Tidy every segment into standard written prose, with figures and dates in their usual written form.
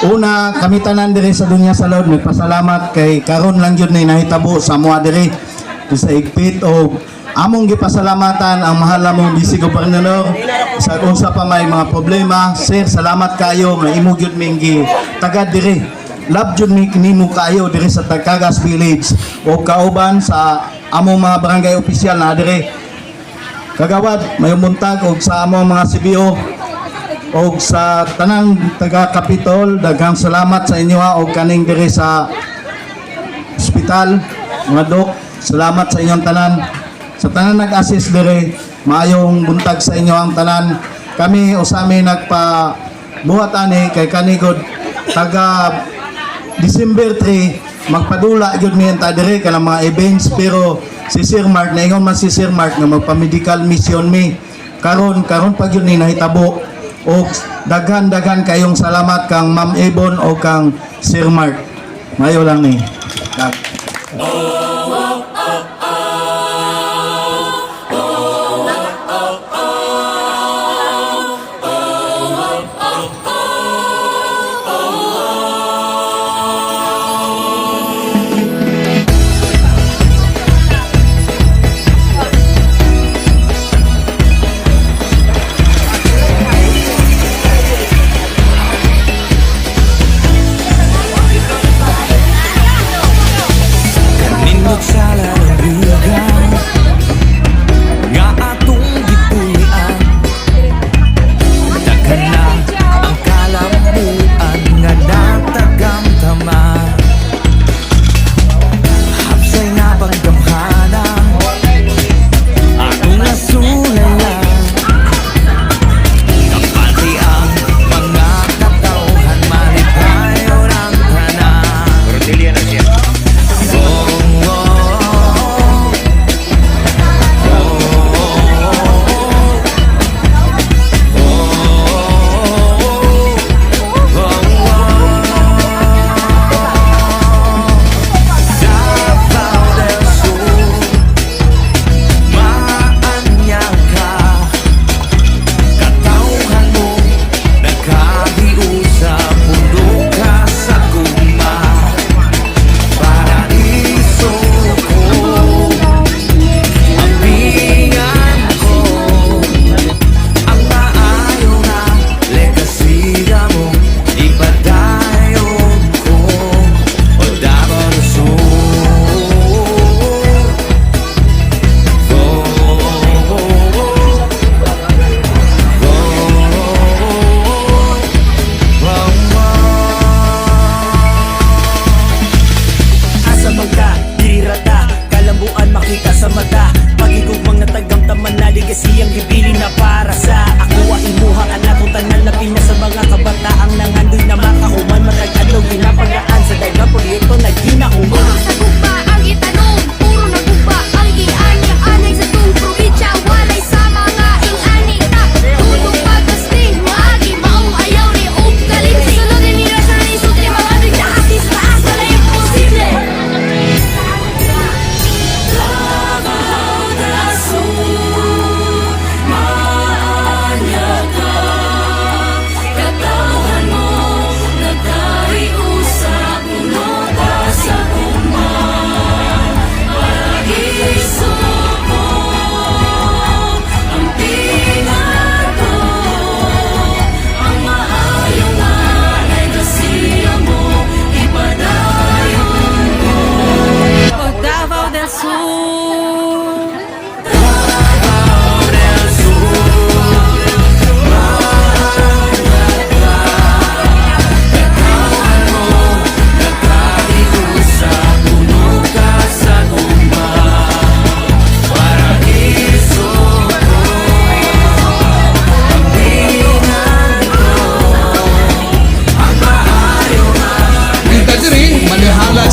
Una, kami tanan diri sa Dunya Salud, nagpasalamat kay karon lang yun na nahitabo sa mga diri sa igpit o among gipasalamatan ang mahal namong Vice Gobernador sa unsa pa may mga problema. Sir, salamat kayo nga imo gyud ming tagad diri. Love jud mi nimo kayo diri sa Tagkagas Village o kauban sa among mga barangay opisyal na diri. Kagawad, may muntag og sa among mga CBO og sa tanang taga Kapitol, daghang salamat sa inyo ha, og kaning diri sa ospital, mga dok, salamat sa inyong tanan. Sa tanan nag-assist diri, maayong buntag sa inyo ang tanan. Kami usami nagpa-buhat ani kay kanigod taga December 3 magpadula gyud mi enta diri kanang mga events, pero si Sir Mark naingon man si Sir Mark nga magpa-medical mission mi. Karon pa gyud ni nahitabo. O daghan kayong salamat kang Ma'am Ebon o kang Sir Mark. Mayo lang ni.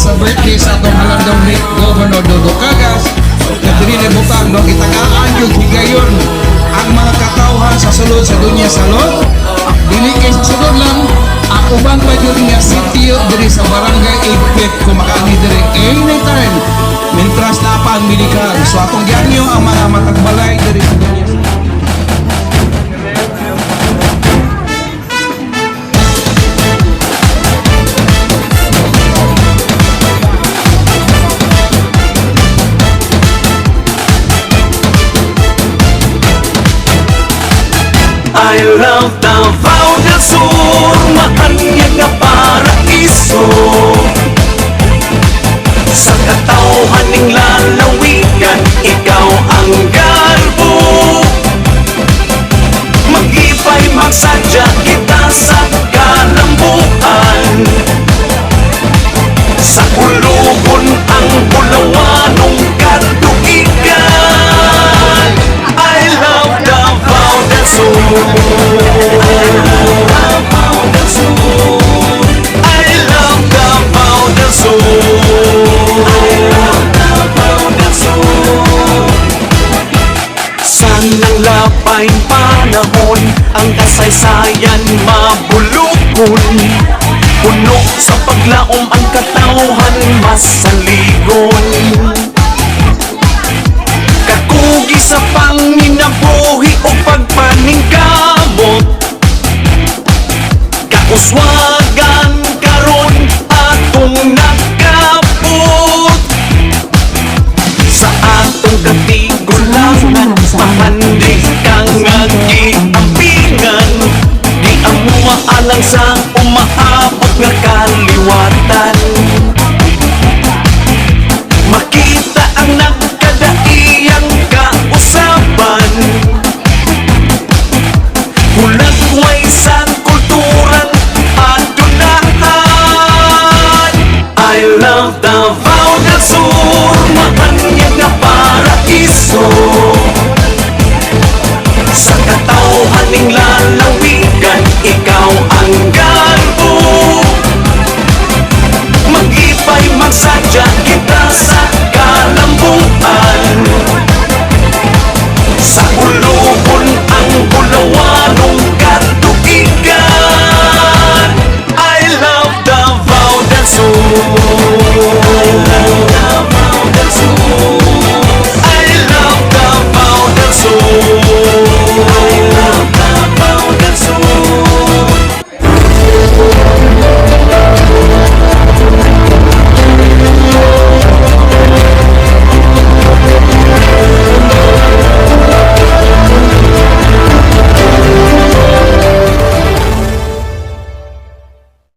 sa birthday sa atong halandong ni Governor Dodo Cagas. Kadiri na butang no itagaan yung higayon ang mga katawhan sa sulod sa Dunya Salud. Dili kay sulod lang ang uban pa yun nga sitio diri sa barangay Igpit kumakaani diri anytime mintras na pa ang medical. So atong gianyo ang mga matagbalay diri sa Dunya Salud. I love Davao del Sur, maanyag nga paraiso. Sa katawhan ning lalawigan, ikaw ang garbo. Mag-ipay magsadya kita sa kalambuan. Sa ulugon ang bulawanong katuigan. I love Davao del Sur. Davao del Sur. I love Davao del Sur. I love Davao del Sur. Sanang lapay panahon, ang kasaysayan mabulukon. Puno sa paglaom ang katawhan masaligon. Kakugi sa panginabuhi o pagpaningkamot. Kauswa